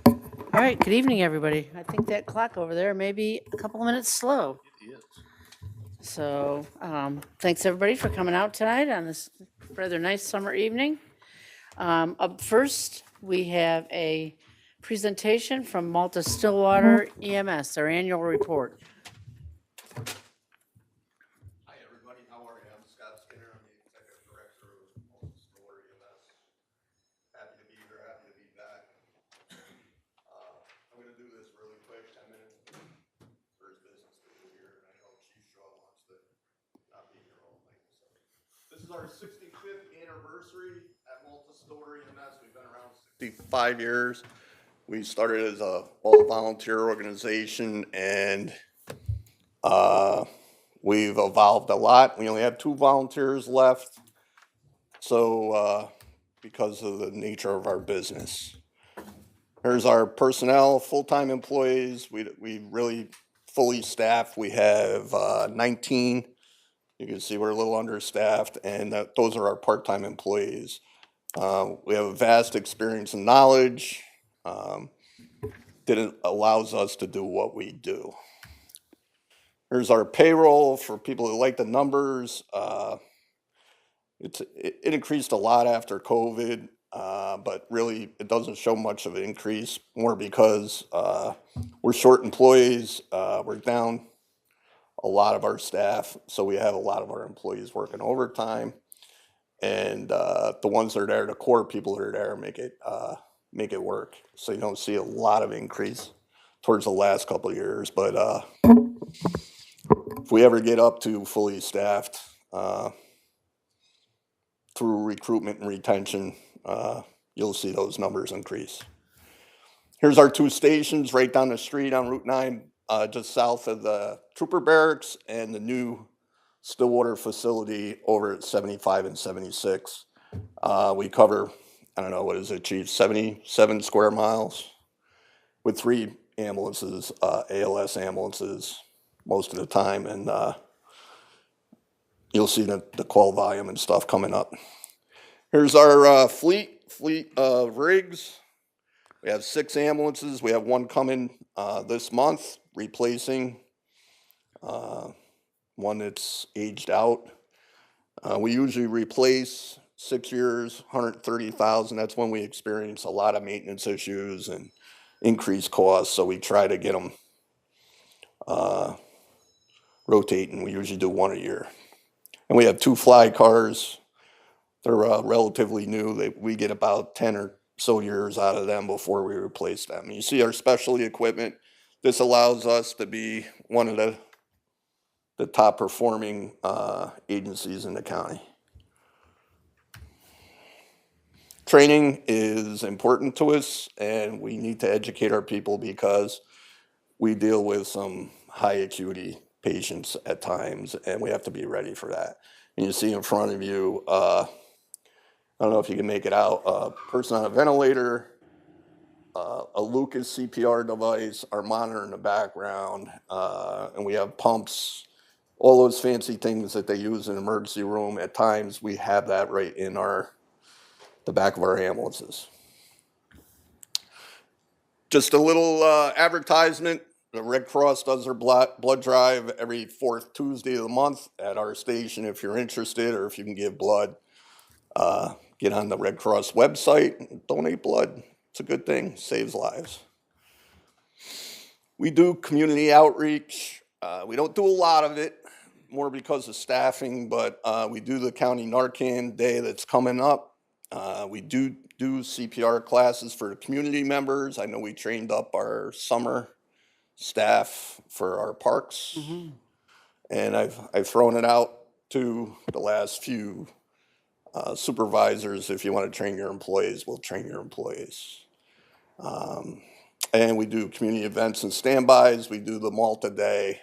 All right, good evening, everybody. I think that clock over there may be a couple of minutes slow. It is. So, thanks everybody for coming out tonight on this rather nice summer evening. Up first, we have a presentation from MALTA-STILLWATER EMS, their annual report. Hi, everybody. How are you? I'm Scott Skinner. I'm the Executive Director of MALTA-STILLWATER EMS. Happy to be here. Happy to be back. I'm going to do this really quick, 10 minutes. There's business to do here, and I know Chief Shaw wants to not be here all night. So this is our 65th anniversary at MALTA-STILLWATER EMS. We've been around 65 years. We started as a all-volunteer organization, and we've evolved a lot. We only have 2 volunteers left, so because of the nature of our business. Here's our personnel, full-time employees. We really fully staffed. We have 19. You can see we're a little understaffed, and those are our part-time employees. We have a vast experience and knowledge that allows us to do what we do. Here's our payroll for people who like the numbers. It increased a lot after COVID, but really it doesn't show much of an increase, more because we're short employees. We're down a lot of our staff, so we have a lot of our employees working overtime, and the ones that are there, the core people that are there, make it work. So you don't see a lot of increase towards the last couple of years, but if we ever get up to fully staffed through recruitment and retention, you'll see those numbers increase. Here's our 2 stations right down the street on Route 9, just south of the Trooper Barracks and the new Stillwater facility over at 75 and 76. We cover, I don't know, what is it, Chief, 77 square miles with 3 ambulances, ALS ambulances most of the time, and you'll see the call volume and stuff coming up. Here's our fleet of rigs. We have 6 ambulances. We have 1 coming this month, replacing one that's aged out. We usually replace 6 years, 130,000. That's when we experience a lot of maintenance issues and increased costs. So we try to get them rotating. We usually do 1 a year. And we have 2 fly cars. They're relatively new. We get about 10 or so years out of them before we replace them. You see our specialty equipment. This allows us to be one of the top performing agencies in the county. Training is important to us, and we need to educate our people because we deal with some high acuity patients at times, and we have to be ready for that. And you see in front of you, I don't know if you can make it out, a person on a ventilator, a Lucas CPR device, our monitor in the background, and we have pumps, all those fancy things that they use in an emergency room. At times, we have that right in the back of our ambulances. Just a little advertisement. The Red Cross does their blood drive every 4th Tuesday of the month at our station. If you're interested, or if you can give blood, get on the Red Cross website and donate blood. It's a good thing, saves lives. We do community outreach. We don't do a lot of it, more because of staffing, but we do the county Narcan day that's coming up. We do CPR classes for community members. I know we trained up our summer staff for our parks, and I've thrown it out to the last few supervisors. If you want to train your employees, we'll train your employees. And we do community events and standbys. We do the Malta Day,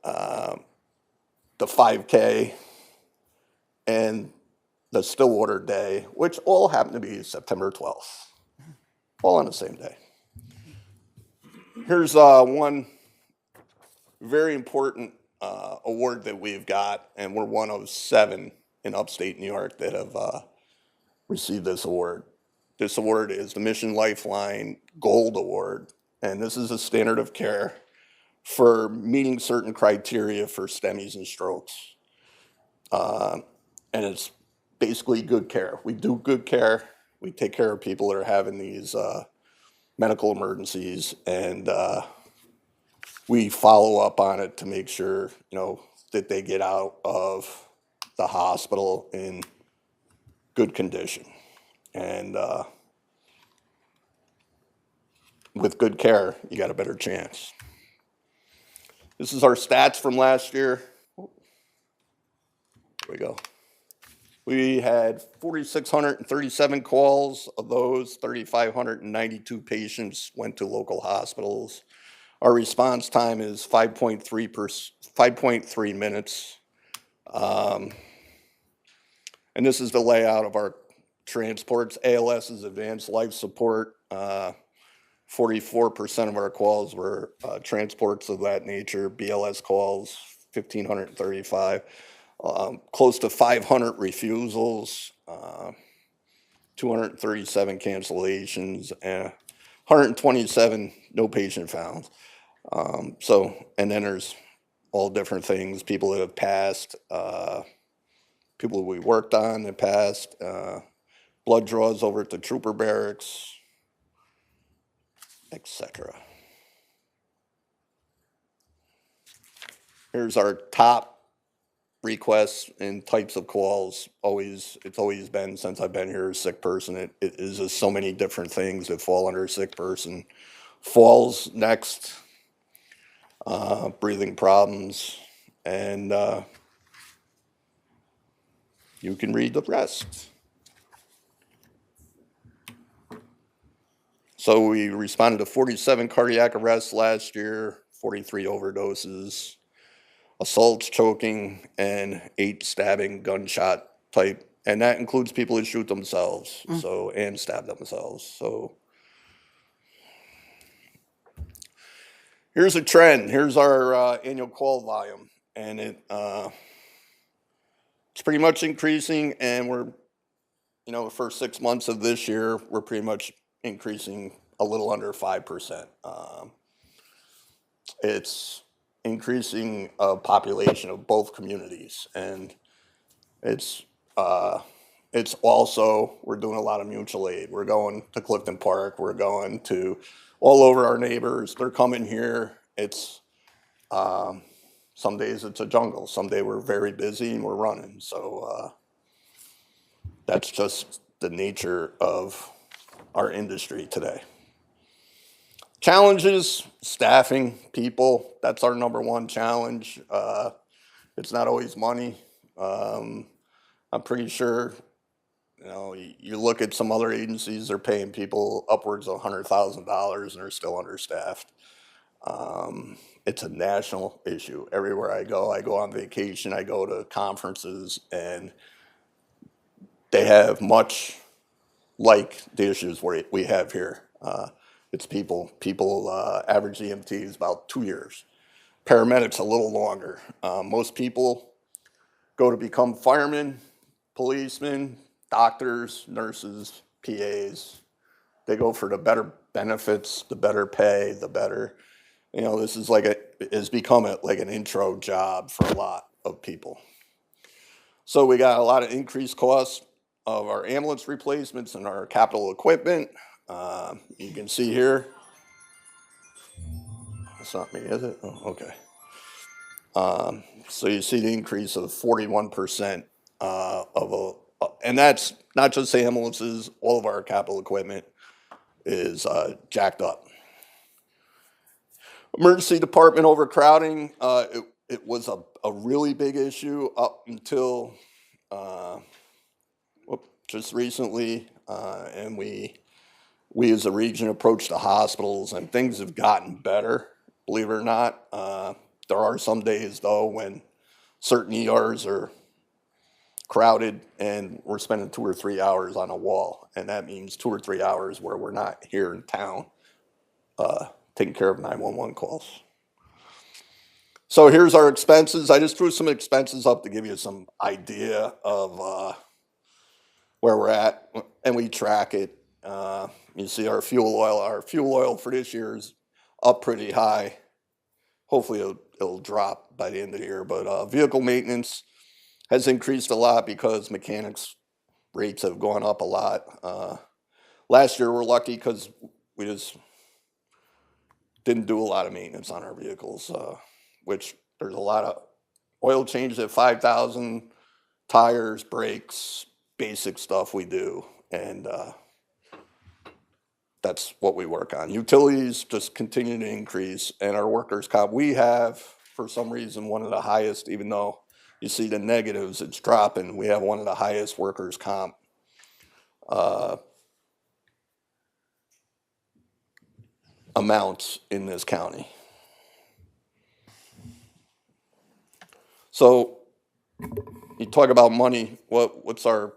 the 5K, and the Stillwater Day, which all happen to be September 12th, all on the same day. Here's one very important award that we've got, and we're one of 7 in upstate New York that have received this award. this award is the Mission Lifeline Gold Award, and this is a standard of care for meeting certain criteria for STEMIs and strokes. And it's basically good care. We do good care. We take care of people that are having these medical emergencies, and we follow up on it to make sure, that they get out of the hospital in good condition. And with good care, you got a better chance. This is our stats from last year. Here we go. We had 4,637 calls. Of those, 3,592 patients went to local hospitals. Our response time is 5.3 minutes. And this is the layout of our transports. ALS is advanced life support. 44% of our calls were transports of that nature. BLS calls, 1,535. Close to 500 refusals, 237 cancellations, and 127 no patient found. And then there's all different things, people that have passed, people we worked on that passed, blood draws over at the trooper barracks, etc. Here's our top requests and types of calls. It's always been, since I've been here, a sick person. It is just so many different things that fall under a sick person. Falls next, breathing problems, and you can read the rest. So we responded to 47 cardiac arrests last year, 43 overdoses, assaults, choking, and 8 stabbing, gunshot type, and that includes people who shoot themselves, and stab themselves. So here's a trend. Here's our annual call volume, and it's pretty much increasing. And we're, the first 6 months of this year, we're pretty much increasing a little under 5%. It's increasing population of both communities, and it's also, we're doing a lot of mutual aid. We're going to Clifton Park. We're going to all over our neighbors. They're coming here. It's some days it's a jungle. Some day we're very busy and we're running. So that's just the nature of our industry today. Challenges, staffing, people. That's our number one challenge. It's not always money. I'm pretty sure, you look at some other agencies, they're paying people upwards of $100,000 and they're still understaffed. It's a national issue. Everywhere I go on vacation, I go to conferences, and they have much like the issues we have here. It's people, average EMT is about 2 years. Paramedics a little longer. Most people go to become firemen, policemen, doctors, nurses, PAs. They go for the better benefits, the better pay, the better, this is has become like an intro job for a lot of people. So we got a lot of increased costs of our ambulance replacements and our capital equipment. You can see here, that's not me, is it? Oh, okay. So you see the increase of 41% and that's not just ambulances, all of our capital equipment is jacked up. Emergency department overcrowding, it was a really big issue up until just recently, and we as a region approached the hospitals, and things have gotten better, believe it or not. There are some days, though, when certain ERs are crowded and we're spending 2 or 3 hours on a wall, and that means 2 or 3 hours where we're not here in town taking care of 911 calls. So here's our expenses. I just threw some expenses up to give you some idea of where we're at, and we track it. You see our fuel oil. Our fuel oil for this year is up pretty high. Hopefully it'll drop by the end of the year. But vehicle maintenance has increased a lot because mechanics rates have gone up a lot. Last year we're lucky because we just didn't do a lot of maintenance on our vehicles, which there's a lot of oil changes at 5,000, tires, brakes, basic stuff we do. And that's what we work on. Utilities just continue to increase, and our workers' comp, we have, for some reason, one of the highest, even though you see the negatives, it's dropping. We have one of the highest workers' comp amounts in this county. So you talk about money, what's our,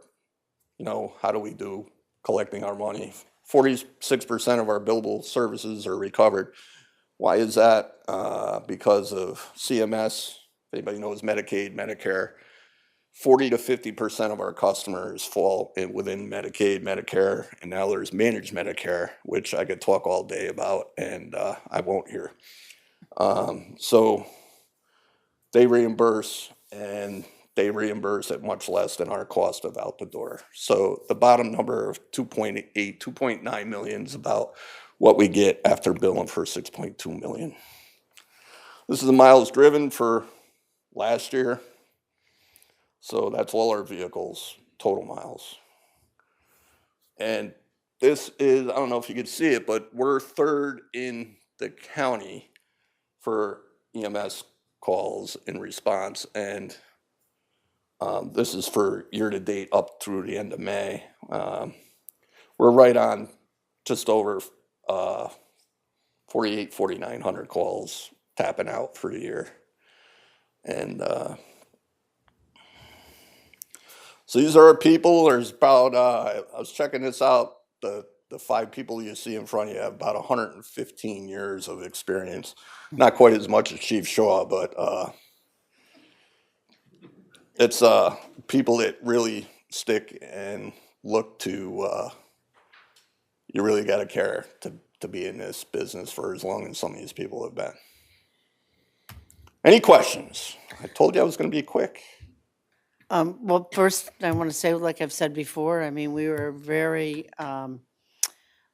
how do we do collecting our money? 46% of our billable services are recovered. Why is that? Because of CMS, if anybody knows Medicaid, Medicare, 40 to 50% of our customers fall within Medicaid, Medicare, and now there's managed Medicare, which I could talk all day about, and I won't here. So they reimburse, and they reimburse at much less than our cost of out the door. So the bottom number of 2.9 million is about what we get after billing for 6.2 million. This is the miles driven for last year. So that's all our vehicles, total miles. And this is, I don't know if you can see it, but we're third in the county for EMS calls in response. And this is for year to date up through the end of May. We're right on just over 4,900 calls tapping out for the year. And so these are our people. There's about, I was checking this out, the 5 people you see in front of you have about 115 years of experience. Not quite as much as Chief Shaw, but it's people that really stick and look to, you really got to care to be in this business for as long as some of these people have been. Any questions? I told you I was going to be quick. Well, first, I want to say, like I've said before, I mean, we were very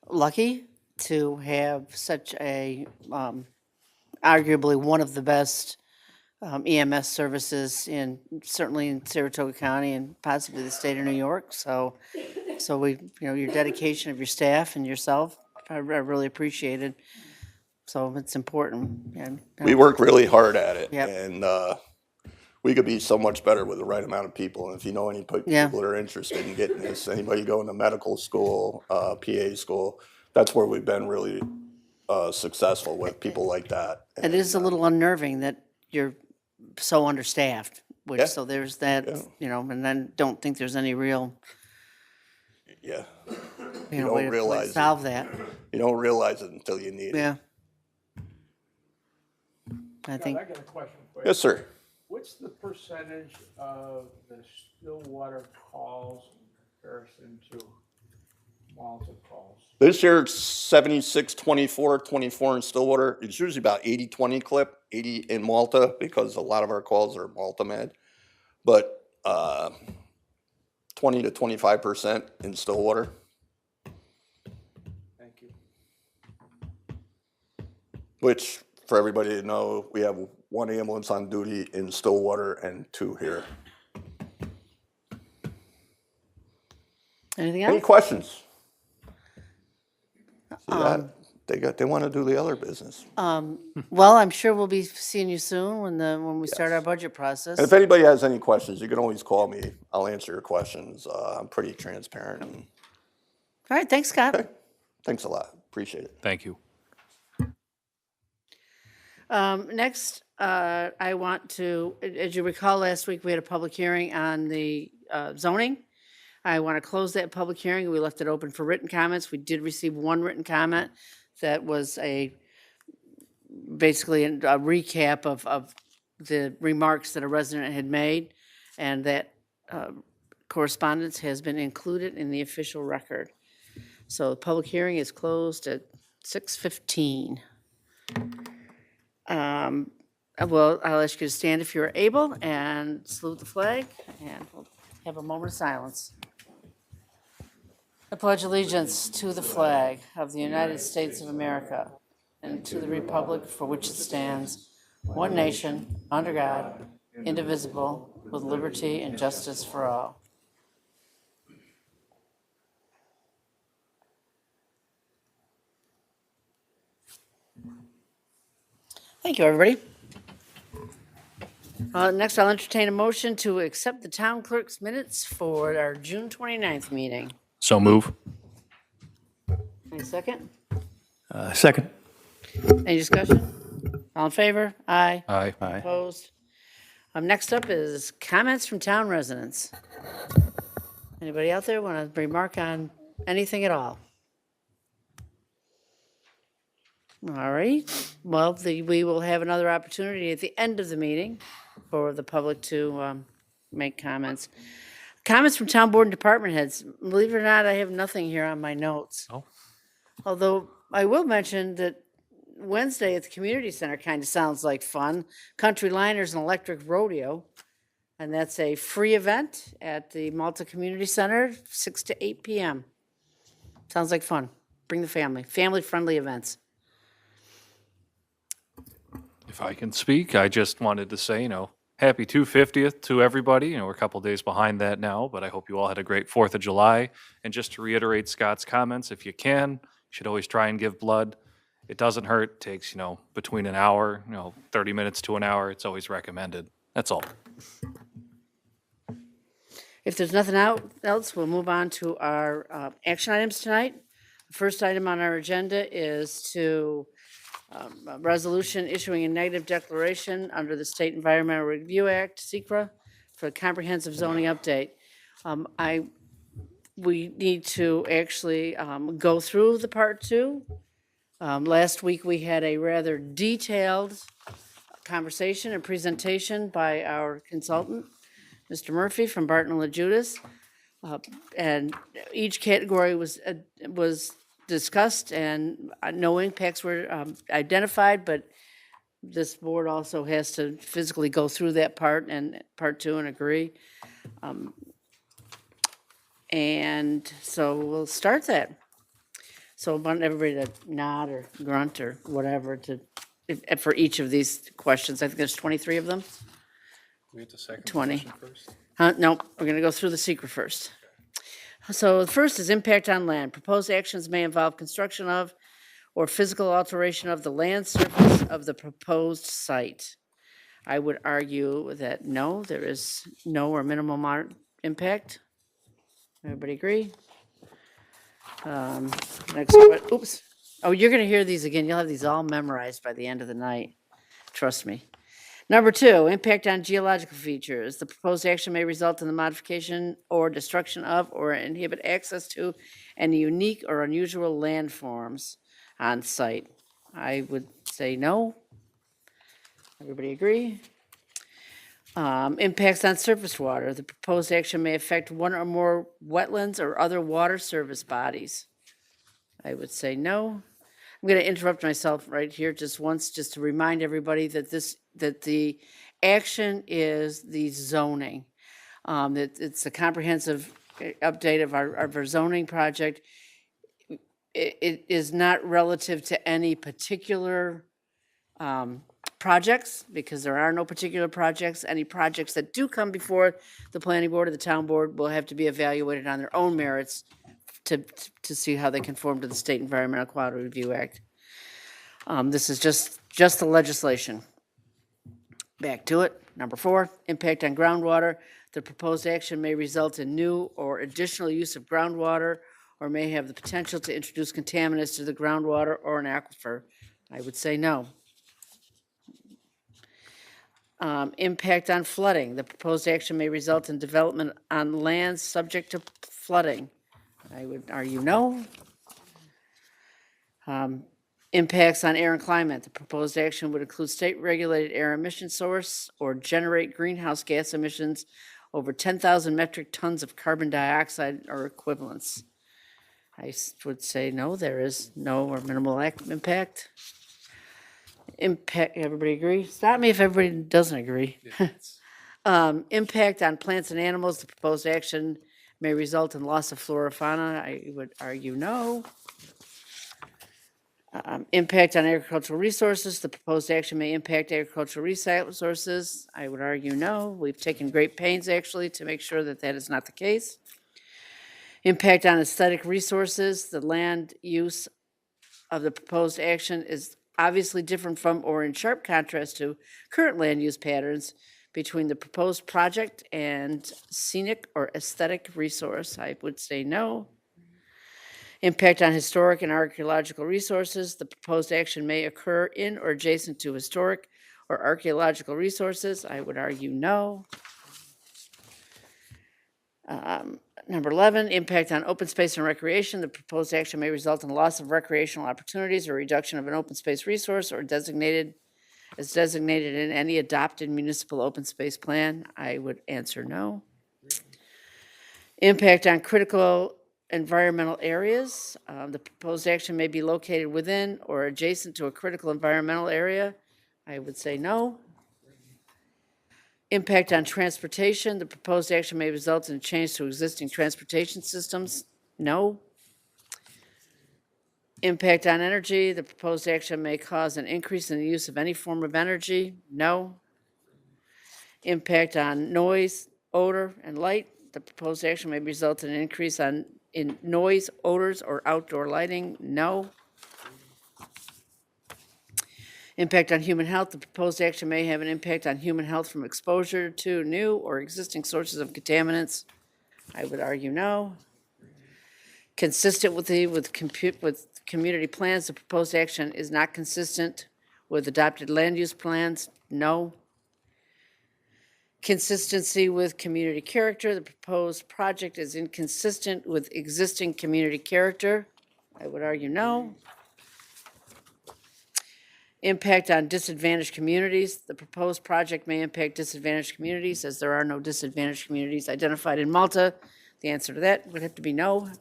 lucky to have such a, arguably one of the best EMS services certainly in Saratoga County and possibly the state of New York. So we, your dedication of your staff and yourself, I really appreciated. So it's important. And We work really hard at it. Yep. And we could be so much better with the right amount of people. And if you know any people that are interested in getting this, anybody going to medical school, PA school, that's where we've been really successful with people like that. It is a little unnerving that you're so understaffed, so there's that, and then don't think there's any real, you way don't to realize solve that. You don't realize it until you need it. Yeah. I think. I got a question for you. Yes, sir. What's the percentage of the Stillwater calls in comparison to Malta calls? This year it's 76-24 in Stillwater. It's usually about 80-20 clip, 80 in Malta because a lot of our calls are Malta med. But 20 to 25% in Stillwater. Thank you. Which, for everybody to know, we have 1 ambulance on duty in Stillwater and 2 here. Anything Any else? questions? See that? They want to do the other business. Well, I'm sure we'll be seeing you soon when we start our budget process. And if anybody has any questions, you can always call me. I'll answer your questions. I'm pretty transparent. All right, thanks, Scott. Okay. Thanks a lot. Appreciate it. Thank you. Next, I want to, as you recall, last week we had a public hearing on the zoning. I want to close that public hearing. We left it open for written comments. We did receive 1 written comment that was basically a recap of the remarks that a resident had made, and that correspondence has been included in the official record. So the public hearing is closed at 6:15. Well, I'll ask you to stand if you're able and salute the flag, and we'll have a moment of silence. I pledge allegiance to the flag of the United States of America and to the republic for which it stands, one nation, under God, indivisible, with liberty and justice for all. Thank you, everybody. Next, I'll entertain a motion to accept the town clerk's minutes for our June 29th meeting. So move. Any second? Second. Any discussion? All in favor? Aye. Aye. Opposed? Next up is comments from town residents. Anybody out there want to remark on anything at all? All right, well, we will have another opportunity at the end of the meeting for the public to make comments. Comments from town board and department heads. Believe it or not, I have nothing here on my notes. Oh. Although I will mention that Wednesday at the community center kind of sounds like fun. Country Liners and Electric Rodeo. And that's a free event at the Malta Community Center, 6 to 8 p.m. Sounds like fun. Bring the family. Family-friendly events. If I can speak, I just wanted to say, happy 250th to everybody. We're a couple days behind that now, but I hope you all had a great 4th of July. And just to reiterate Scott's comments, if you can, you should always try and give blood. It doesn't hurt. It takes, between an hour, 30 minutes to an hour. It's always recommended. That's all. If there's nothing else, we'll move on to our action items tonight. The first item on our agenda is to a resolution issuing a negative declaration under the State Environmental Review Act, SEQRA, for a comprehensive zoning update. We need to actually go through the part two. Last week, we had a rather detailed conversation and presentation by our consultant, Mr. Murphy from Barton and Judas, and each category was discussed and no impacts were identified, but this board also has to physically go through that part and part two and agree. And so we'll start that. So I want everybody to nod or grunt or whatever for each of these questions. I think there's 23 of them. We get the second 20. question first. No, we're going to go through the SEQRA first. So the first is impact on land. Proposed actions may involve construction of or physical alteration of the land surface of the proposed site. I would argue that no, there is no or minimal impact. Everybody agree? Next one, oops. Oh, you're going to hear these again. You'll have these all memorized by the end of the night. Trust me. Number two, impact on geological features. The proposed action may result in the modification or destruction of or inhibit access to any unique or unusual landforms on site. I would say no. Everybody agree? Impacts on surface water. The proposed action may affect one or more wetlands or other water service bodies. I would say no. I'm going to interrupt myself right here just once, just to remind everybody that the action is the zoning. That it's a comprehensive update of our zoning project. It is not relative to any particular projects, because there are no particular projects. Any projects that do come before the planning board or the town board will have to be evaluated on their own merits to see how they conform to the State Environmental Quality Review Act. This is just the legislation. Back to it. Number four, impact on groundwater. The proposed action may result in new or additional use of groundwater or may have the potential to introduce contaminants to the groundwater or an aquifer. I would say no. Impact on flooding. The proposed action may result in development on lands subject to flooding. I would argue no. Impacts on air and climate. The proposed action would include state-regulated air emission source or generate greenhouse gas emissions over 10,000 metric tons of carbon dioxide or equivalents. would say no, there is no or minimal impact. Everybody agree? Stop me if everybody doesn't agree. Impact on plants and animals, the proposed action may result in loss of flora fauna. I would argue no. Impact on agricultural resources, the proposed action may impact agricultural resources. I would argue no. We've taken great pains actually to make sure that that is not the case. Impact on aesthetic resources, the land use of the proposed action is obviously different from or in sharp contrast to current land use patterns between the proposed project and scenic or aesthetic resource. I would say no. Impact on historic and archaeological resources. The proposed action may occur in or adjacent to historic or archaeological resources. I would argue no. Number 11, impact on open space and recreation. The proposed action may result in loss of recreational opportunities or reduction of an open space resource or designated in any adopted municipal open space plan. I would answer no. Impact on critical environmental areas. The proposed action may be located within or adjacent to a critical environmental area. I would say no. Impact on transportation. The proposed action may result in a change to existing transportation systems. No. Impact on energy. The proposed action may cause an increase in the use of any form of energy. No. Impact on noise, odor, and light. The proposed action may result in an increase in noise, odors, or outdoor lighting. No. Impact on human health. The proposed action may have an impact on human health from exposure to new or existing sources of contaminants. I would argue no. Consistent with community plans, the proposed action is not consistent with adopted land use plans. No. Consistency with community character. The proposed project is inconsistent with existing community character. I would argue no. Impact on disadvantaged communities. The proposed project may impact disadvantaged communities as there are no disadvantaged communities identified in Malta. The answer to that would have to be no.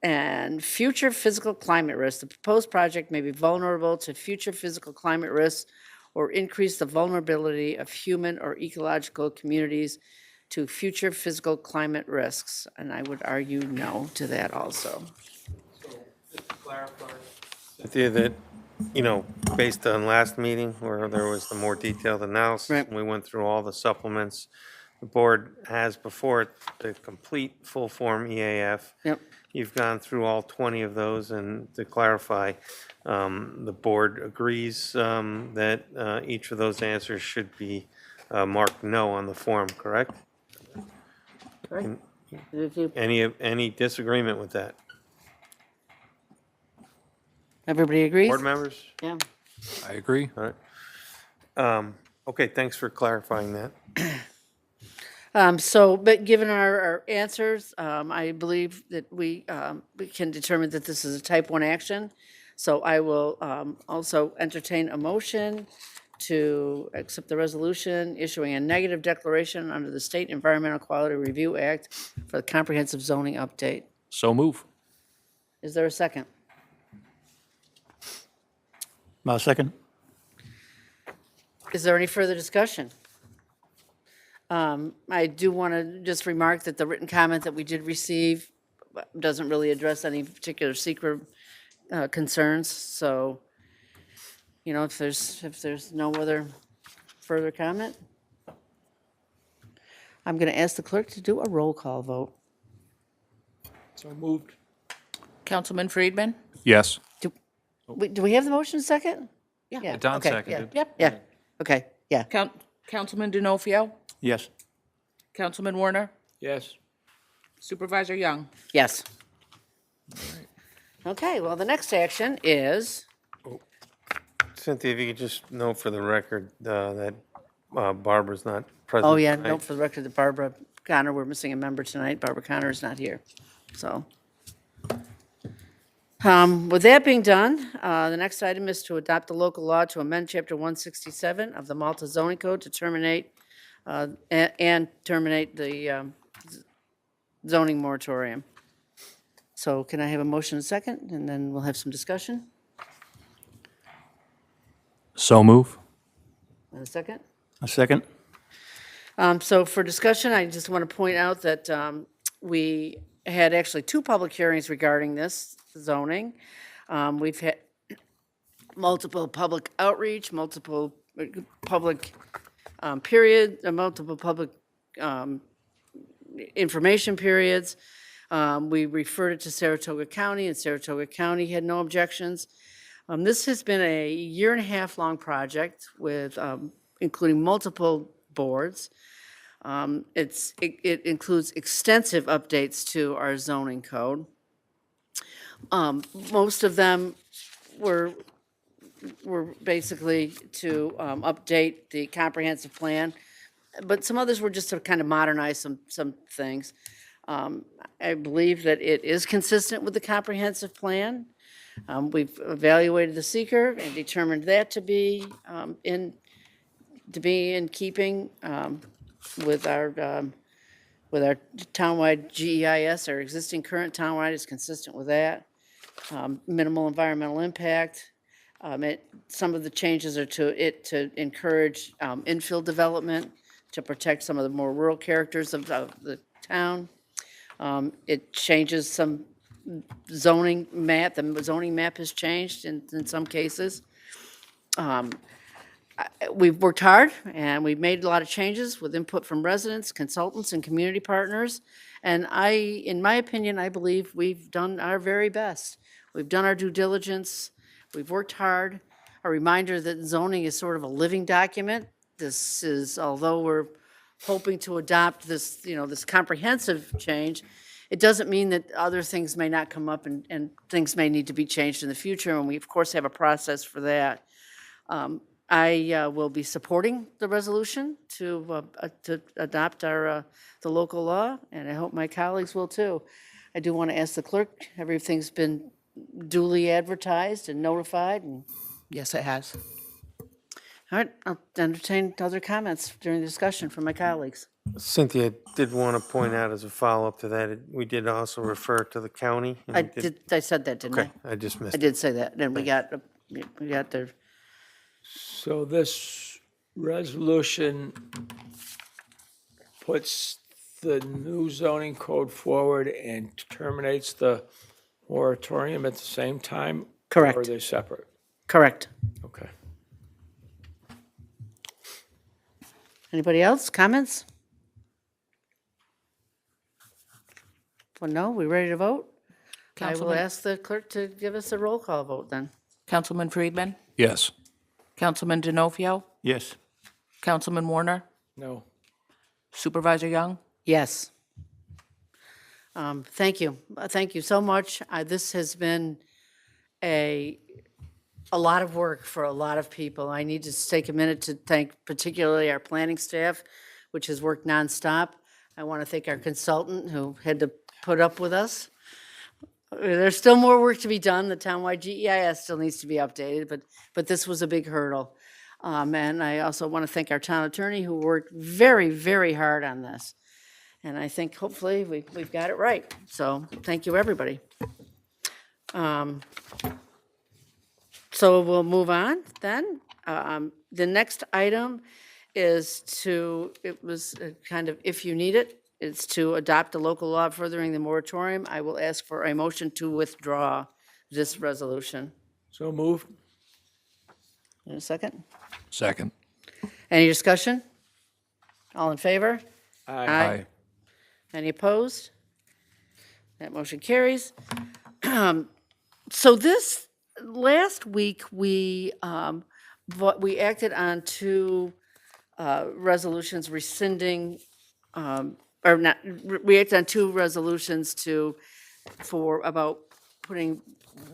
And future physical climate risks. The proposed project may be vulnerable to future physical climate risks or increase the vulnerability of human or ecological communities to future physical climate risks. And I would argue no to that also. So, just to clarify, Cynthia, that, based on last meeting where there was the more detailed analysis, Right. and we went through all the supplements, the board has before it the complete full-form EAF. Yep. You've gone through all 20 of those, and to clarify, the board agrees that each of those answers should be marked no on the form, correct? Right. If you- Any disagreement with that? Everybody agrees? Board members? Yeah. I agree. All right. Okay, thanks for clarifying that. But given our answers, I believe that we can determine that this is a type 1 action. So I will also entertain a motion to accept the resolution issuing a negative declaration under the State Environmental Quality Review Act for the comprehensive zoning update. So move. Is there a second? Second. Is there any further discussion? I do want to just remark that the written comment that we did receive doesn't really address any particular SEQRA concerns. So, if there's no other further comment, I'm going to ask the clerk to do a roll call vote. so moved. Councilman Friedman? Yes. Do we have the motion second? Yeah. Don okay, seconded. Yep. Yeah, okay, yeah. Councilman D'Onofrio? Yes. Councilman Warner? Yes. Supervisor Young? Yes. Okay, well, the next action is, Cynthia, if you could just note for the record that Barbara's not present. oh yeah, tonight. note for the record that Barbara Connor, we're missing a member tonight. Barbara Connor is not here, so. With that being done, the next item is to adopt the local law to amend Chapter 167 of the Malta zoning code to terminate and terminate the zoning moratorium. So can I have a motion and second, and then we'll have some discussion? So move. And a second? A second? So for discussion, I just want to point out that we had actually 2 public hearings regarding this zoning. We've had multiple public outreach, multiple public multiple public information periods. We referred it to Saratoga County, and Saratoga County had no objections. This has been a 1.5-year-long project with, including multiple boards. It includes extensive updates to our zoning code. Most of them were basically to update the comprehensive plan, but some others were just to kind of modernize some things. I believe that it is consistent with the comprehensive plan. We've evaluated the seeker and determined that to be in keeping with our townwide GEIS. Our existing current townwide is consistent with that. Minimal environmental impact. Some of the changes are to encourage infill development, to protect some of the more rural characters of the town. It changes some zoning map. The zoning map has changed in some cases. We've worked hard, and we've made a lot of changes with input from residents, consultants, and community partners. And in my opinion, I believe we've done our very best. We've done our due diligence. We've worked hard. A reminder that zoning is sort of a living document. This is, although we're hoping to adopt this, this comprehensive change, it doesn't mean that other things may not come up and things may need to be changed in the future, and we, of course, have a process for that. I will be supporting the resolution to adopt the local law, and I hope my colleagues will too. I do want to ask the clerk, everything's been duly advertised and notified, and Yes, it has. all right, I'll entertain other comments during the discussion from my colleagues. Cynthia did want to point out as a follow-up to that, we did also refer to the county. and I said that, didn't Okay, I? I just missed I it. did say that, and we got the, So this resolution puts the new zoning code forward and terminates the moratorium at the same time? Correct. Or are they separate? correct. Okay. Anybody else, comments? Well, no, we ready to vote? I will Councilman, ask the clerk to give us a roll call vote then. Councilman Friedman, Yes. Councilman Denofrio, Yes. Councilman Warner, No. Supervisor Young. Yes. Thank you. Thank you so much. This has been a lot of work for a lot of people. I need to take a minute to thank particularly our planning staff, which has worked nonstop. I want to thank our consultant who had to put up with us. There's still more work to be done. The townwide GEIS still needs to be updated, but this was a big hurdle. And I also want to thank our town attorney who worked very, very hard on this. And I think hopefully we've got it right. So thank you, everybody. So we'll move on then. The next item is it was kind of if you need it, it's to adopt a local law furthering the moratorium. I will ask for a motion to withdraw this resolution. So moved? In a second. Second. Any discussion? All in favor? Aye. Any opposed? That motion carries. So this, last week, we acted on 2 resolutions rescinding, or not, we acted on 2 resolutions about putting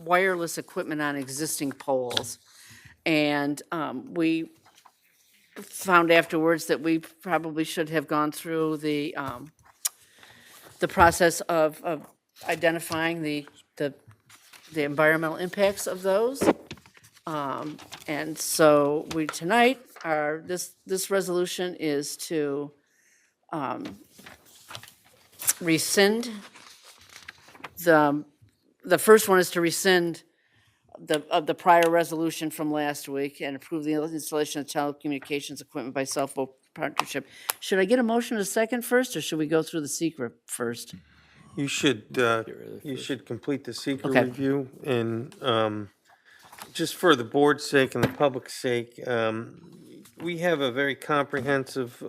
wireless equipment on existing poles. And we found afterwards that we probably should have gone through the process of identifying the environmental impacts of those. And so tonight, this resolution is to rescind the the first one is to rescind the prior resolution from last week and approve the installation of telecommunications equipment by Southwold Partnership. Should I get a motion a second first, or should we go through the SEQRA first? You should complete the seeker Okay. review, and just for the board's sake and the public's sake, we have a very comprehensive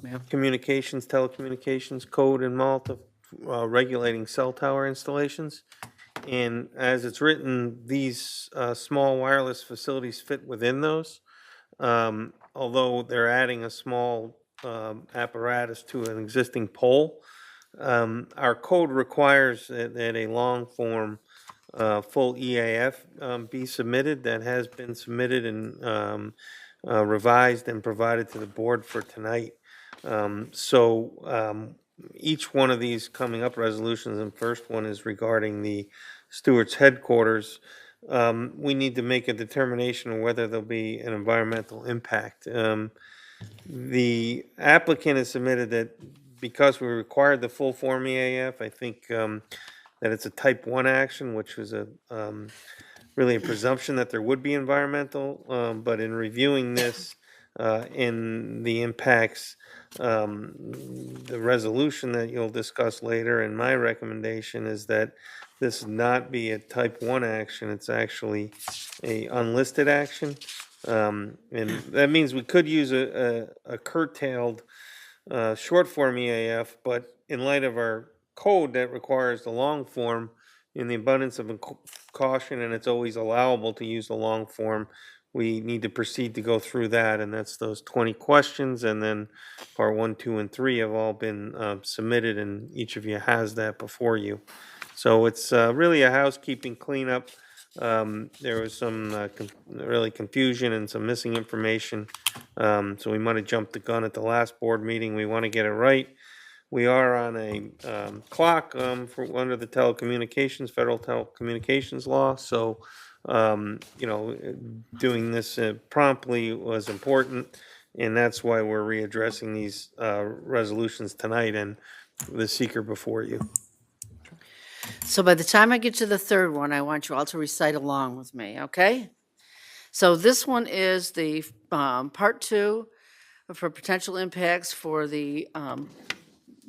telecommunications code in Malta regulating cell tower installations. And as it's written, these small wireless facilities fit within those. Although they're adding a small apparatus to an existing pole. Our code requires that a long form full EAF be submitted. That has been submitted and revised and provided to the board for tonight. Each one of these coming up resolutions, and first one is regarding the Stewart's headquarters. We need to make a determination of whether there'll be an environmental impact. The applicant has submitted that because we required the full Form EAF, I think that it's a type 1 action, which was really a presumption that there would be environmental, but in reviewing this in the impacts, the resolution that you'll discuss later, and my recommendation is that this not be a type 1 action, it's actually a unlisted action. And that means we could use a curtailed short form EAF, but in light of our code that requires the long form, in the abundance of caution, and it's always allowable to use the long form, we need to proceed to go through that, and that's those 20 questions, and then part 1, 2, and 3 have all been submitted, and each of you has that before you. So it's really a housekeeping cleanup. There was some really confusion and some missing information, so we might have jumped the gun at the last board meeting. We want to get it right. We are on a clock for under the federal telecommunications law, so doing this promptly was important, and that's why we're readdressing these resolutions tonight and the seeker before you. So by the time I get to the third one, I want you all to recite along with me, okay? So this one is the part 2 for potential impacts for the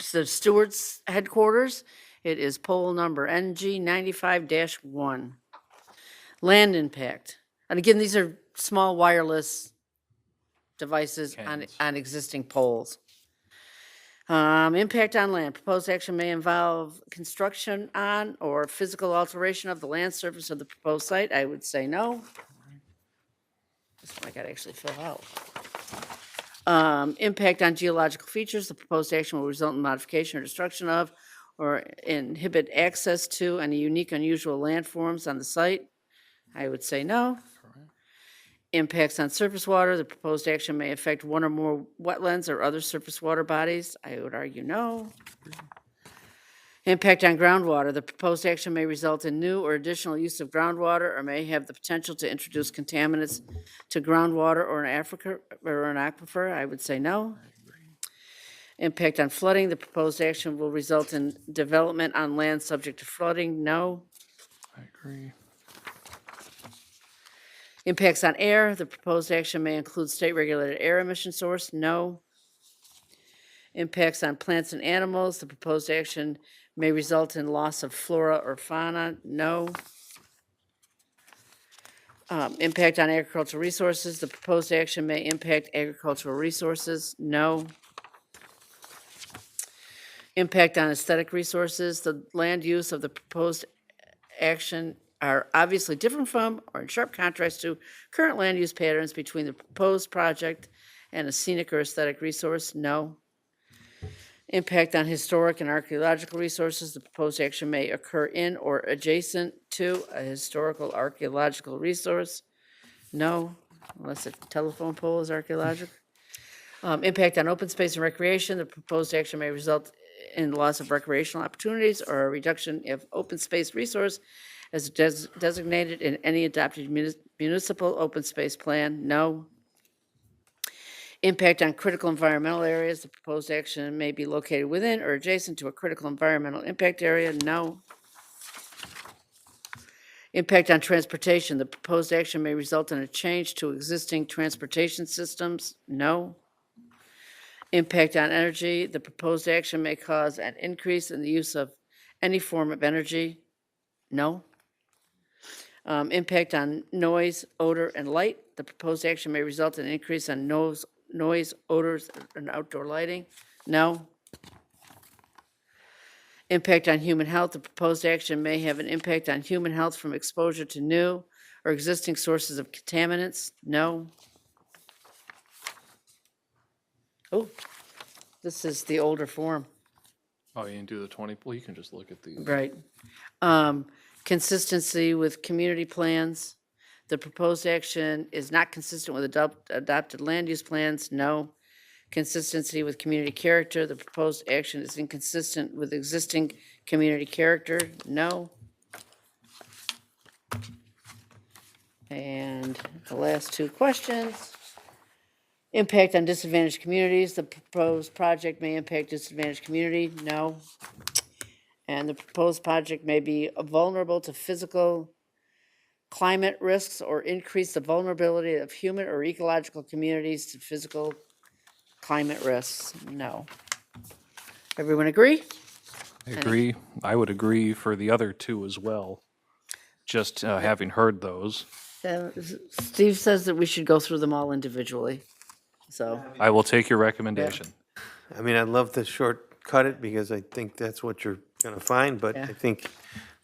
Stewart's headquarters. It is poll number NG 95-1. Land impact. And again, these are small wireless devices on existing poles. Impact on land. Proposed action may involve construction on or physical alteration of the land surface of the proposed site. I would say no. This one I gotta actually fill out. Impact on geological features. The proposed action will result in modification or destruction of or inhibit access to any unique, unusual landforms on the site. I would say no. Impacts on surface water. The proposed action may affect one or more wetlands or other surface water bodies. I would argue no. Impact on groundwater. The proposed action may result in new or additional use of groundwater or may have the potential to introduce contaminants to groundwater or an aquifer. I would say no. Impact on flooding. The proposed action will result in development on land subject to flooding. No. I agree. Impacts on air. The proposed action may include state-regulated air emission source. No. Impacts on plants and animals. The proposed action may result in loss of flora or fauna. No. Impact on agricultural resources. The proposed action may impact agricultural resources. No. Impact on aesthetic resources. The land use of the proposed action are obviously different from or in sharp contrast to current land use patterns between the proposed project and a scenic or aesthetic resource. No. Impact on historic and archaeological resources. The proposed action may occur in or adjacent to a historical archaeological resource. No, unless a telephone pole is archaeological. Impact on open space and recreation. The proposed action may result in loss of recreational opportunities or a reduction of open space resource as designated in any adopted municipal open space plan. No. Impact on critical environmental areas. The proposed action may be located within or adjacent to a critical environmental impact area. No. Impact on transportation, the proposed action may result in a change to existing transportation systems, no. Impact on energy, the proposed action may cause an increase in the use of any form of energy, no. Impact on noise, odor, and light, the proposed action may result in an increase on noise, odors, and outdoor lighting, no. Impact on human health, the proposed action may have an impact on human health from exposure to new or existing sources of contaminants, no. Oh, this is the older form, Oh, you can do the 20, well, you can just look at these. right. Consistency with community plans, the proposed action is not consistent with adopted land use plans, no. Consistency with community character, the proposed action is inconsistent with existing community character, no. And the last two questions. Impact on disadvantaged communities, the proposed project may impact disadvantaged community, no. And the proposed project may be vulnerable to physical climate risks or increase the vulnerability of human or ecological communities to physical climate risks, no. Everyone agree? I agree. I would agree for the other two as well, just having heard those. Steve says that we should go through them all individually, so, I will take your recommendation. I mean, I'd love to shortcut it because I think that's what you're gonna find, but Yeah. I think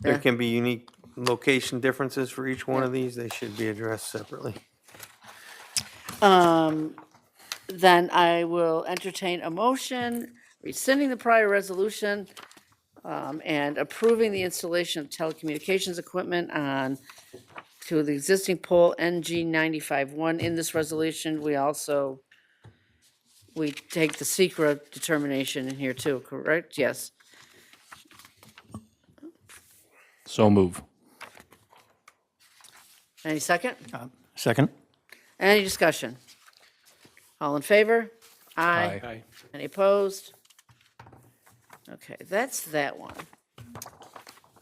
there Yeah. can be unique location differences for each one of these. They should be addressed separately. then I will entertain a motion rescinding the prior resolution and approving the installation of telecommunications equipment on to the existing pole NG 95-1. In this resolution, we take the SEQRA determination in here too, correct? Yes. So move. Any second? Second? Any discussion? All in favor? Aye. Any opposed? Okay, that's that one.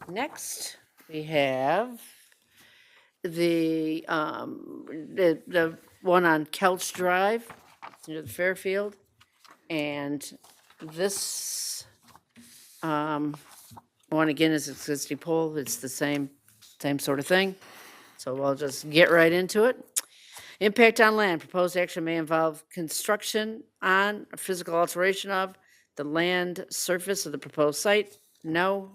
Next, we have the one on Kelch Drive, near the Fairfield. And this one again is existing pole. It's the same sort of thing. So we'll just get right into it. Impact on land, proposed action may involve construction on, or physical alteration of, the land surface of the proposed site, no.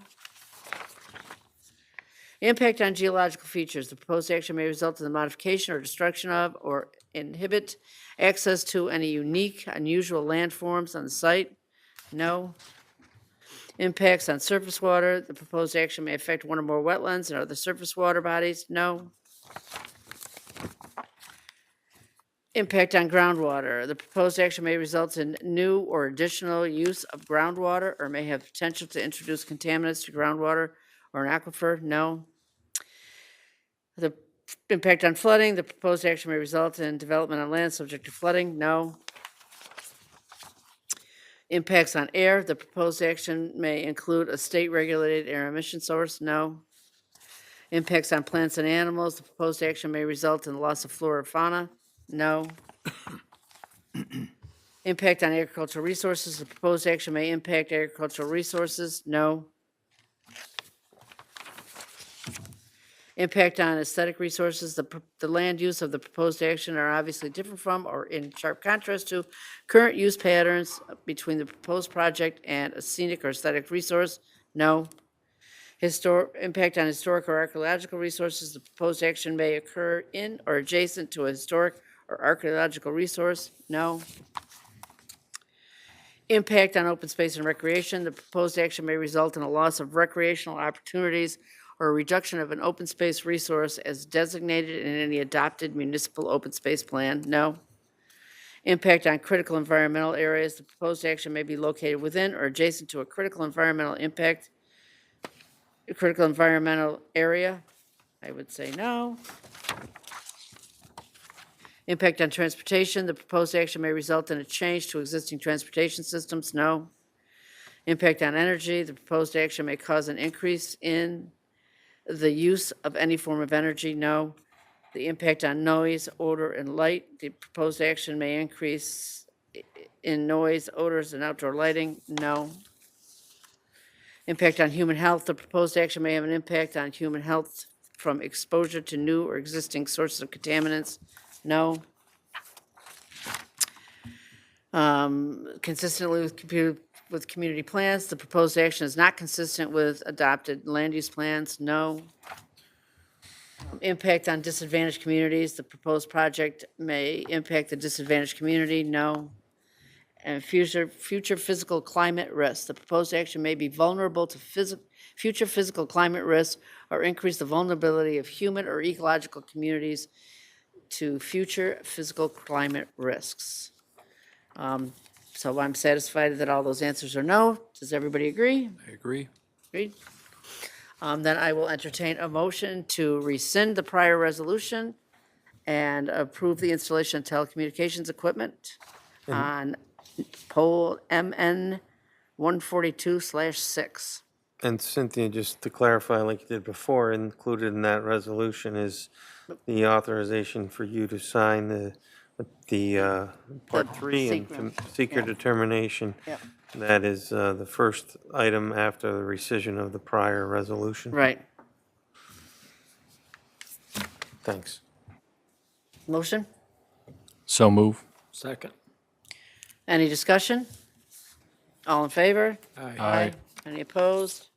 Impact on geological features, the proposed action may result in the modification or destruction of, or inhibit access to any unique, unusual landforms on the site, no. Impacts on surface water, the proposed action may affect one or more wetlands and other surface water bodies, no. Impact on groundwater. The proposed action may result in new or additional use of groundwater or may have potential to introduce contaminants to groundwater or an aquifer, no. The impact on flooding. The proposed action may result in development on land subject to flooding, no. Impacts on air. The proposed action may include a state-regulated air emission source, no. Impacts on plants and animals. The proposed action may result in the loss of flora or fauna, no. Impact on agricultural resources. The proposed action may impact agricultural resources, no. Impact on aesthetic resources. The land use of the proposed action are obviously different from or in sharp contrast to current use patterns between the proposed project and a scenic or aesthetic resource, no. Impact on historic or archaeological resources. The proposed action may occur in or adjacent to a historic or archaeological resource, no. Impact on open space and recreation. The proposed action may result in a loss of recreational opportunities or a reduction of an open space resource as designated in any adopted municipal open space plan, no. Impact on critical environmental areas. The proposed action may be located within or adjacent to a critical environmental area. I would say no. Impact on transportation. The proposed action may result in a change to existing transportation systems, no. Impact on energy. The proposed action may cause an increase in The use of any form of energy, no. The impact on noise, odor, and light, the proposed action may increase in noise, odors, and outdoor lighting, no. Impact on human health, the proposed action may have an impact on human health from exposure to new or existing sources of contaminants, no. Consistently with community plans, the proposed action is not consistent with adopted land use plans, no. Impact on disadvantaged communities, the proposed project may impact the disadvantaged community, no. And future physical climate risks, the proposed action may be vulnerable to future physical climate risks or increase the vulnerability of human or ecological communities to future physical climate risks. So I'm satisfied that all those answers are no. Does everybody agree? I agree. Agreed? Then I will entertain a motion to rescind the prior resolution and approve the installation of telecommunications equipment on pole MN 142/6. And Cynthia, just to clarify, like you did before, included in that resolution is the authorization for you to sign the Part 3 and SEQRA. secret Yeah. determination. Yeah. That is the first item after the rescission of the prior resolution. Right. Thanks. Motion? So move. Second. Any discussion? All in favor? Aye. Any opposed?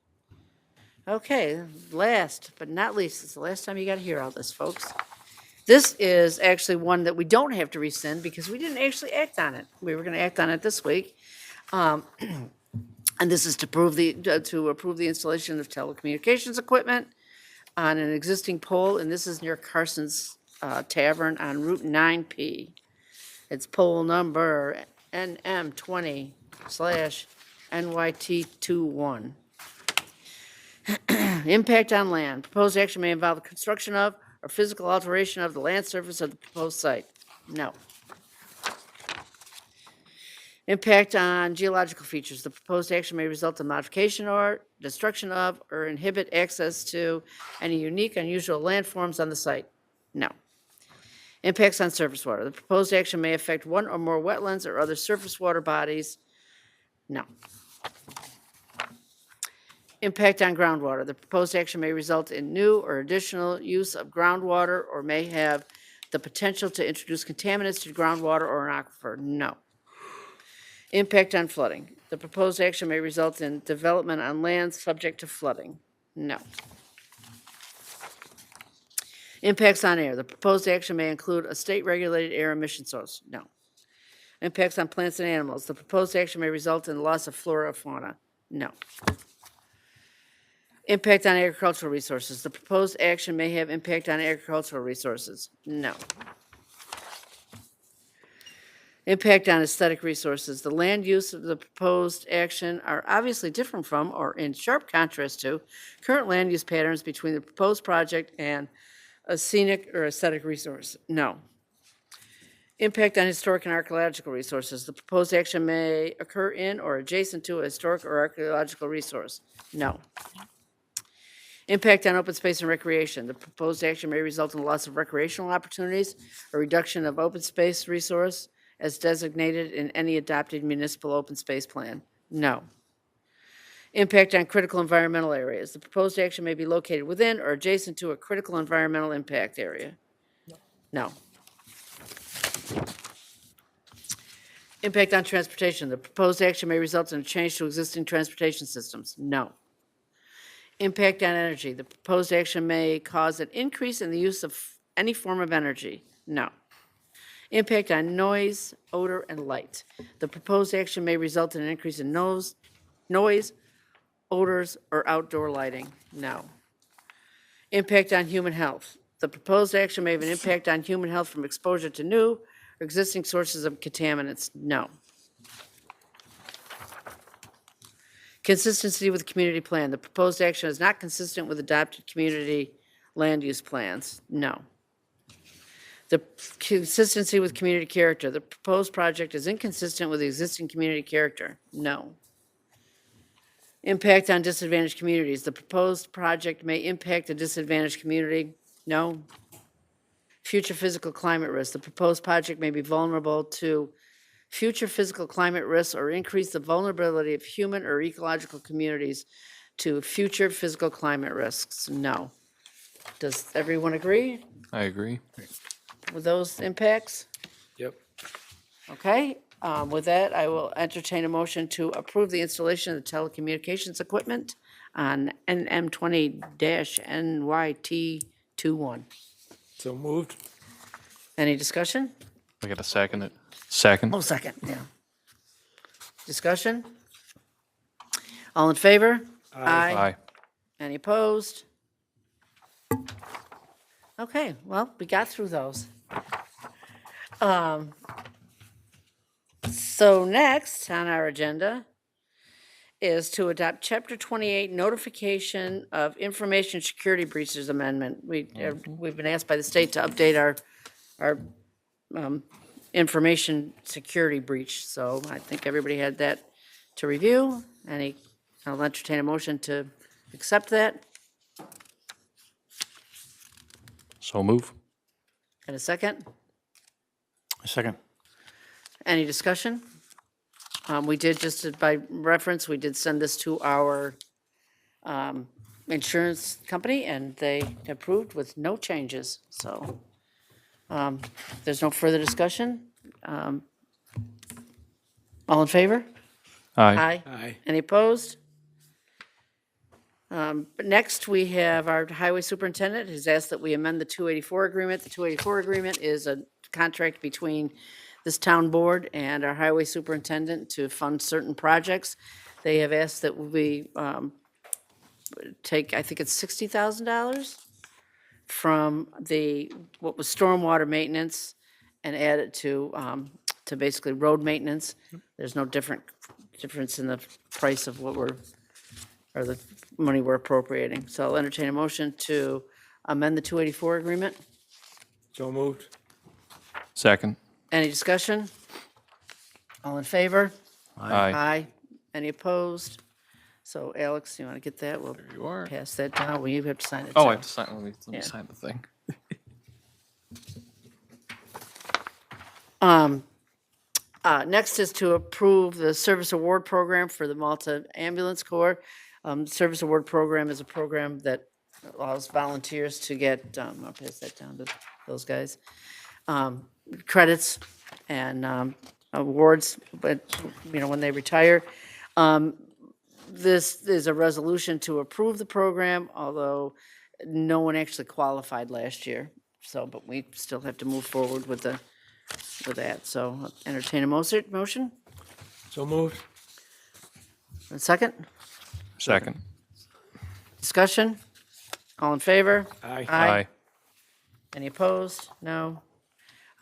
Okay, last but not least, it's the last time you got to hear all this, folks. This is actually one that we don't have to rescind because we didn't actually act on it. We were going to act on it this week. And this is to approve the installation of telecommunications equipment on an existing pole, and this is near Carson's Tavern on Route 9P. It's pole number NM20/NYT21. Impact on land. Proposed action may involve the construction of or physical alteration of the land surface of the proposed site. No. Impact on geological features. The proposed action may result in modification or destruction of or inhibit access to any unique, unusual landforms on the site. No. Impacts on surface water. The proposed action may affect one or more wetlands or other surface water bodies. No. Impact on groundwater. The proposed action may result in new or additional use of groundwater or may have the potential to introduce contaminants to groundwater or an aquifer. No. Impact on flooding. The proposed action may result in development on lands subject to flooding. No. Impacts on air. The proposed action may include a state-regulated air emission source. No. Impacts on plants and animals. The proposed action may result in the loss of flora or fauna. No. Impact on agricultural resources. The proposed action may have impact on agricultural resources. No. Impact on aesthetic resources. The land use of the proposed action are obviously different from or in sharp contrast to current land use patterns between the proposed project and a scenic or aesthetic resource. No. Impact on historic and archaeological resources. The proposed action may occur in or adjacent to a historic or archaeological resource. No. Impact on open space and recreation. The proposed action may result in the loss of recreational opportunities or reduction of open space resource as designated in any adopted municipal open space plan. No. Impact on critical environmental areas. The proposed action may be located within or adjacent to a critical environmental impact area. No. Impact on transportation. The proposed action may result in a change to existing transportation systems. No. Impact on energy. The proposed action may cause an increase in the use of any form of energy. No. Impact on noise, odor, and light. The proposed action may result in an increase in noise, odors, or outdoor lighting. No. Impact on human health. The proposed action may have an impact on human health from exposure to new or existing sources of contaminants. No. Consistency with community plan. The proposed action is not consistent with adopted community land use plans. No. The consistency with community character. The proposed project is inconsistent with the existing community character. No. Impact on disadvantaged communities. The proposed project may impact a disadvantaged community. No. Future physical climate risk. The proposed project may be vulnerable to future physical climate risks or increase the vulnerability of human or ecological communities to future physical climate risks. No. Does everyone agree I agree. with those impacts? Yep. Okay, with that, I will entertain a motion to approve the installation of the telecommunications equipment on NM 20-NYT 21. So moved. Any discussion? We got a second it. Second. Oh, second, yeah. Discussion? All in favor? Aye. Any opposed? Okay, well, we got through those. So next on our agenda is to adopt Chapter 28 Notification of Information Security Breaches Amendment. We've been asked by the state to update our information security breach, so I think everybody had that to review. I'll entertain a motion to accept that. So move. And a second? Second. Any discussion? We did, just by reference, we did send this to our insurance company, and they approved with no changes, so there's no further discussion. All in favor? Aye. Aye. Any opposed? But next, we have our highway superintendent has asked that we amend the 284 agreement. The 284 agreement is a contract between this town board and our highway superintendent to fund certain projects. They have asked that we take, I think it's $60,000 from what was stormwater maintenance and add it to basically road maintenance. There's no difference in the price of or the money we're appropriating. So I'll entertain a motion to amend the 284 agreement. So moved. Second. Any discussion? All in favor? Aye. Aye. Any opposed? So Alex, you want to get that? We'll You are. pass that down. Well, you have to sign it. Oh, too. I have to sign. Let me Yeah. sign the thing. Next is to approve the service award program for the Malta Ambulance Corps. Service award program is a program that allows volunteers to get, I'll pass that down to those guys, credits and awards, but, when they retire. This is a resolution to approve the program, although no one actually qualified last year. So, but we still have to move forward with that. So I'll entertain a motion. So moved. A second? Second. Discussion? All in favor? Aye. Aye. Any opposed? No.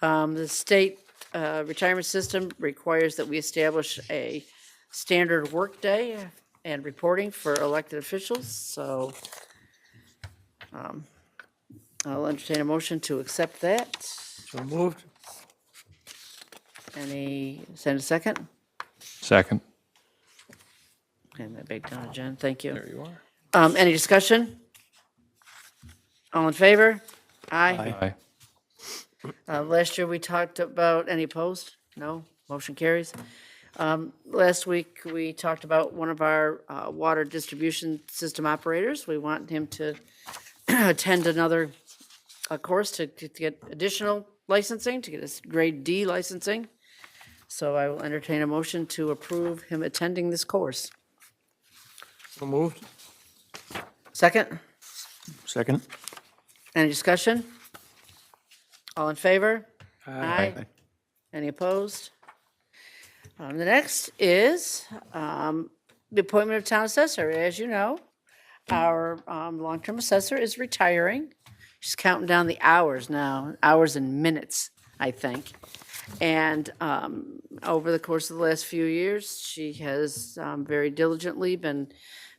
The state retirement system requires that we establish a standard workday and reporting for elected officials, so I'll entertain a motion to accept that. So moved. Send a second? Second. And that back down to Jen, thank you. There you are. Any discussion? All in favor? Aye. Aye. Last year, we talked about, any opposed? No? Motion carries. Last week, we talked about one of our water distribution system operators. We want him to attend another course to get additional licensing, to get his grade D licensing. So I will entertain a motion to approve him attending this course. So moved. Second? Second. Any discussion? All in favor? Aye. Any opposed? The next is the appointment of town assessor. As you know, our long-term assessor is retiring. She's counting down the hours now, hours and minutes, I think. And over the course of the last few years, she has very diligently been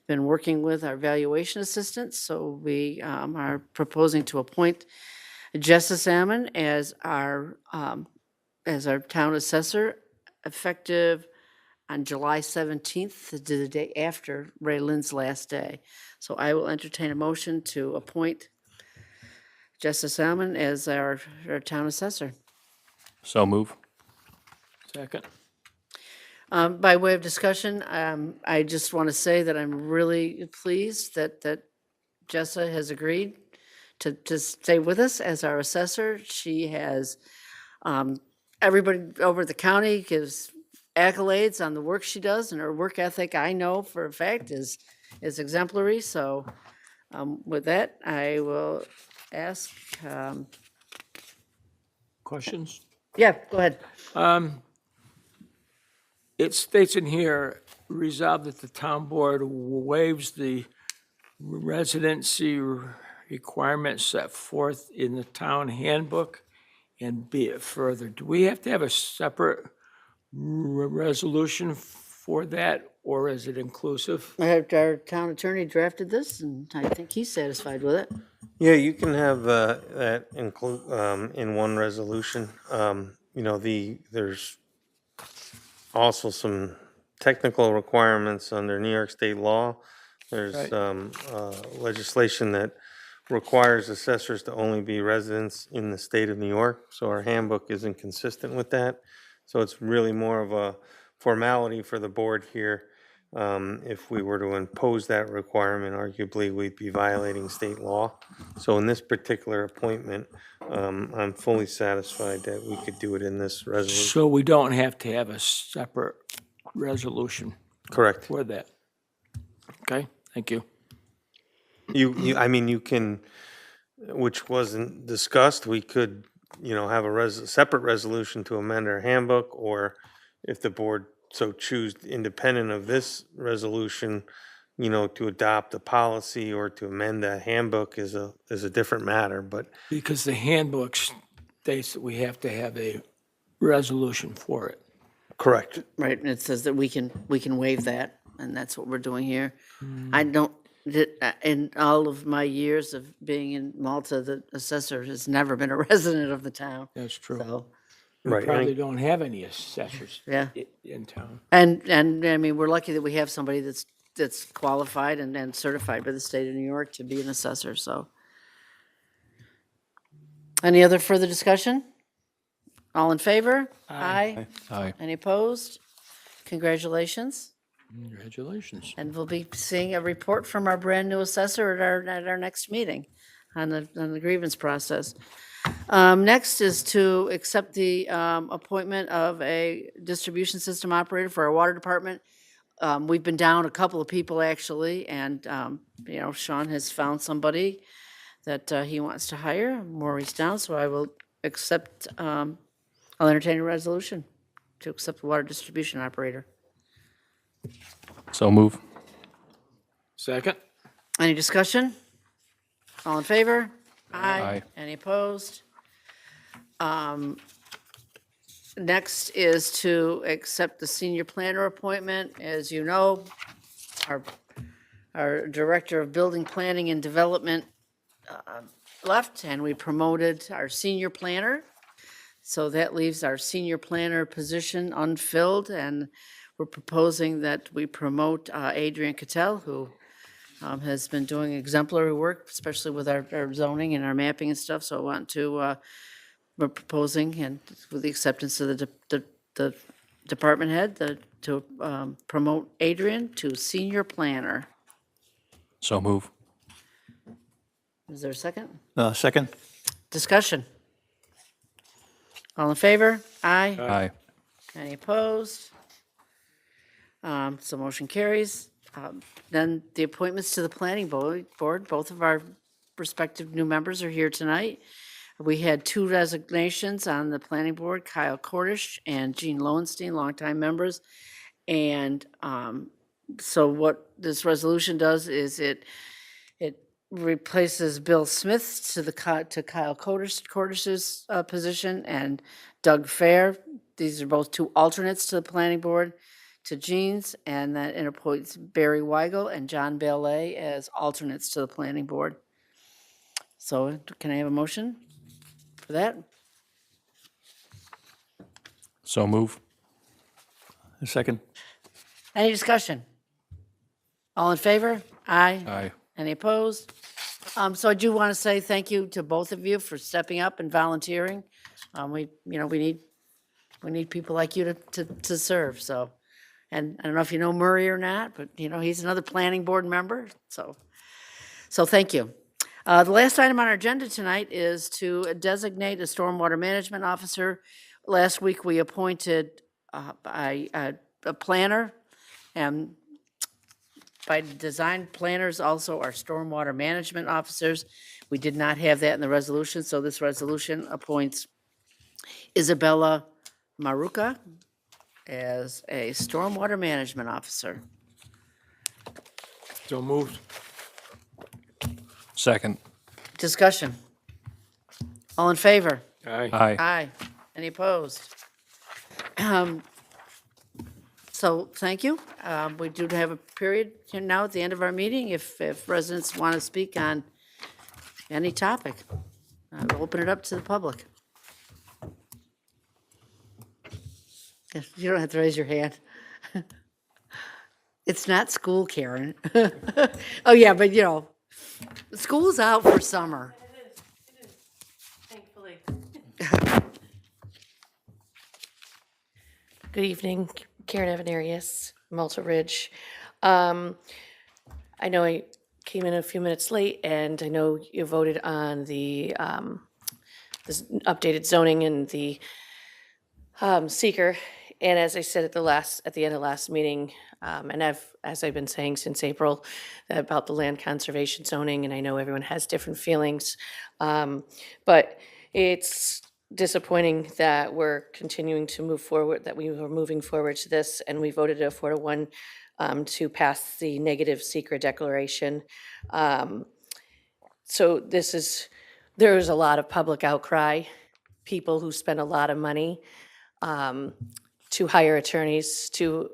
working with our valuation assistants. So we are proposing to appoint Jessa Salmon as our town assessor, effective on July 17th, the day after Ray Lynn's last day. So I will entertain a motion to appoint Justice Salmon as our town assessor. So move. Second. By way of discussion, I just want to say that I'm really pleased that Jessa has agreed to stay with us as our assessor. She has, everybody over at the county gives accolades on the work she does, and her work ethic, I know for a fact, is exemplary. So with that, I will ask, Questions? yeah, go ahead. It states in here, resolved that the town board waives the residency requirements set forth in the town handbook, and be it further. Do we have to have a separate resolution for that, or is it inclusive? Our town attorney drafted this, and I think he's satisfied with it. Yeah, you can have that include in one resolution. There's also some technical requirements under New York state law. There's legislation that requires assessors to only be residents in the state of New York, so our handbook isn't consistent with that. So it's really more of a formality for the board here. If we were to impose that requirement, arguably we'd be violating state law. So in this particular appointment, I'm fully satisfied that we could do it in this resolution. So we don't have to have a separate resolution Correct. for that? Okay, thank you. I mean, you can, which wasn't discussed, we could, have a separate resolution to amend our handbook, or if the board so choose, independent of this resolution, to adopt a policy or to amend the handbook is a different matter, but Because the handbook states that we have to have a resolution for it. correct. Right, and it says that we can waive that, and that's what we're doing here. I don't, in all of my years of being in Malta, the assessor has never been a resident of the town, That's true. so, We Right, probably don't have any assessors yeah. in town. And I mean, we're lucky that we have somebody that's qualified and certified by the state of New York to be an assessor, so. Any other further discussion? All in favor? Aye. Aye. Any opposed? Congratulations. Congratulations. And we'll be seeing a report from our brand-new assessor at our next meeting on the grievance process. Next is to accept the appointment of a distribution system operator for our water department. We've been down a couple of people, actually, and, Sean has found somebody that he wants to hire. Maurice down, so I will accept, I'll entertain a resolution to accept the water distribution operator. So move. Second? Any discussion? All in favor? Aye. Any opposed? Next is to accept the senior planner appointment. As you know, our Director of Building Planning and Development left, and we promoted our senior planner. So that leaves our senior planner position unfilled, and we're proposing that we promote Adrian Cattell, who has been doing exemplary work, especially with our zoning and our mapping and stuff. So I want to, we're proposing, and with the acceptance of the department head, to promote Adrian to senior planner. So move. Is there a second? Second. Discussion? All in favor? Aye. Aye. Any opposed? So motion carries. Then the appointments to the planning board, both of our respective new members are here tonight. We had 2 resignations on the planning board, Kyle Cordish and Jean Lowenstein, longtime members. And so what this resolution does is it replaces Bill Smith to Kyle Cordish's position, and Doug Fair. These are both 2 alternates to the planning board, to Jean's, and that appoints Barry Weigel and John Ballet as alternates to the planning board. So can I have a motion for that? So move. Second. Any discussion? All in favor? Aye. Aye. Any opposed? So I do want to say thank you to both of you for stepping up and volunteering. We need people like you to serve, so. And I don't know if you know Murray or not, but, he's another planning board member, so thank you. The last item on our agenda tonight is to designate a stormwater management officer. Last week, we appointed a planner, and by design, planners also are stormwater management officers. We did not have that in the resolution, so this resolution appoints Isabella Maruca as a stormwater management officer. So moved. Second. Discussion. All in favor? Aye. Aye. Aye. Any opposed? So, thank you. We do have a period here now at the end of our meeting if residents want to speak on any topic. I'll open it up to the public. You don't have to raise your hand. It's not school, Karen. Oh, yeah, but school's out for summer. Thankfully. Good evening, Karen Evanarius, Malta Ridge. I know I came in a few minutes late, and I know you voted on the this updated zoning and the seeker. And as I said at the end of last meeting, and as I've been saying since April about the land conservation zoning, and I know everyone has different feelings, but it's disappointing that we're continuing to move forward, that we were moving forward to this, and we voted a 4-1 to pass the negative SEQRA declaration. So there is a lot of public outcry, people who spend a lot of money to hire attorneys to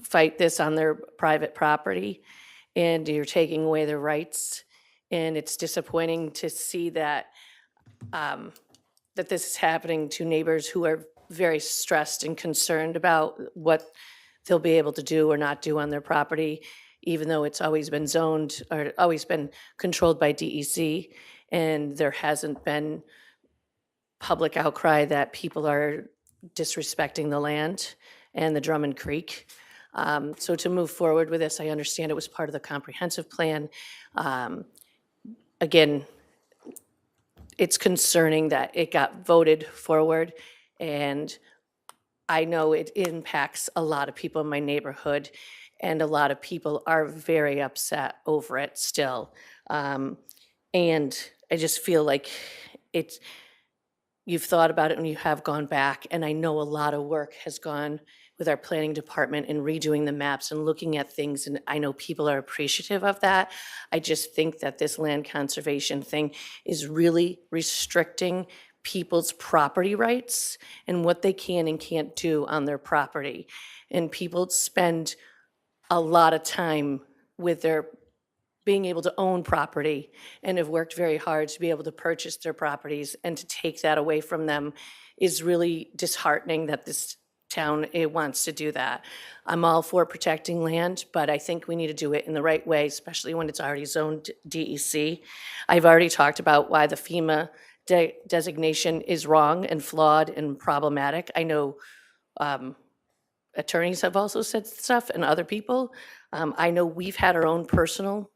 fight this on their private property, and you're taking away their rights. And it's disappointing to see that that this is happening to neighbors who are very stressed and concerned about what they'll be able to do or not do on their property, even though it's always been zoned or always been controlled by DEC, and there hasn't been public outcry that people are disrespecting the land and the Drummond Creek. So to move forward with this, I understand it was part of the comprehensive plan. Again, it's concerning that it got voted forward, and I know it impacts a lot of people in my neighborhood, and a lot of people are very upset over it still. And I just feel like you've thought about it and you have gone back, and I know a lot of work has gone with our planning department in redoing the maps and looking at things, and I know people are appreciative of that. I just think that this land conservation thing is really restricting people's property rights and what they can and can't do on their property. And people spend a lot of time with their being able to own property and have worked very hard to be able to purchase their properties, and to take that away from them is really disheartening that this town wants to do that. I'm all for protecting land, but I think we need to do it in the right way, especially when it's already zoned DEC. I've already talked about why the FEMA designation is wrong and flawed and problematic. I know attorneys have also said stuff, and other people. I know we've had our own personal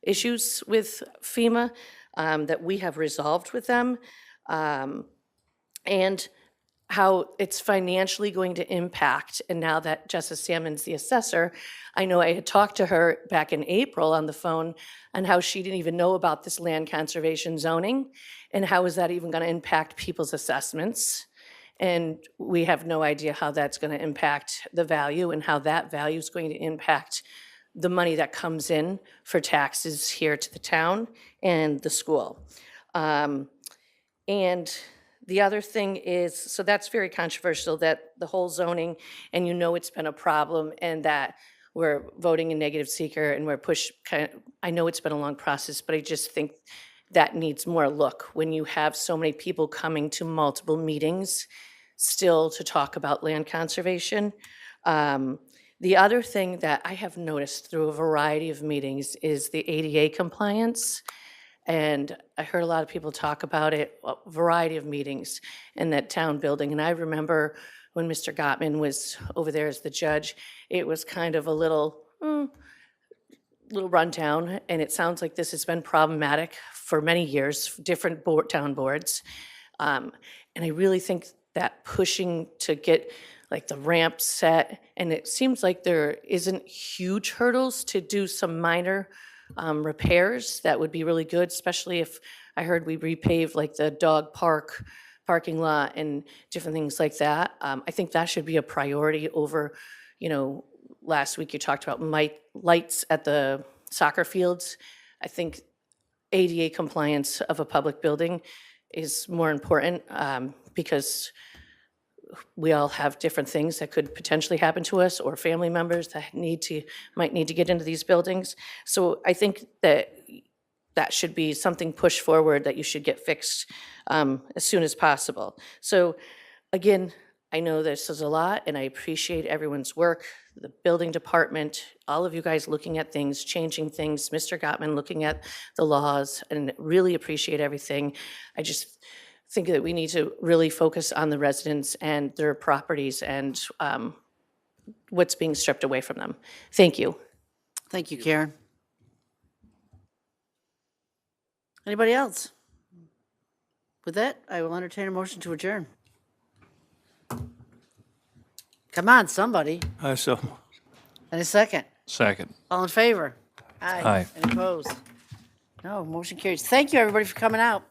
issues with FEMA that we have resolved with them, and how it's financially going to impact. And now that Justice Salmon's the assessor, I know I had talked to her back in April on the phone on how she didn't even know about this land conservation zoning, and how is that even going to impact people's assessments. And we have no idea how that's going to impact the value, and how that value is going to impact the money that comes in for taxes here to the town and the school. And the other thing is, so that's very controversial, that the whole zoning, and it's been a problem, and that we're voting in negative seeker, and we're I know it's been a long process, but I just think that needs more look when you have so many people coming to multiple meetings still to talk about land conservation. The other thing that I have noticed through a variety of meetings is the ADA compliance. And I heard a lot of people talk about it, a variety of meetings in that town building. And I remember when Mr. Gottman was over there as the judge, it was kind of a little rundown. And it sounds like this has been problematic for many years, different town boards. And I really think that pushing to get like the ramp set, and it seems like there isn't huge hurdles to do some minor repairs that would be really good, especially if I heard we repave like the dog parking lot and different things like that. I think that should be a priority over, last week you talked about lights at the soccer fields. I think ADA compliance of a public building is more important because we all have different things that could potentially happen to us, or family members that might need to get into these buildings. So I think that should be something pushed forward that you should get fixed as soon as possible. So again, I know this is a lot, and I appreciate everyone's work, the building department, all of you guys looking at things, changing things, Mr. Gottman looking at the laws, and really appreciate everything. I just think that we need to really focus on the residents and their properties and what's being stripped away from them. Thank you. Thank you, Karen. Anybody else? With that, I will entertain a motion to adjourn. Come on, somebody. So, And a second. Second. All in favor? Aye. Any opposed? No, motion carries. Thank you, everybody, for coming out.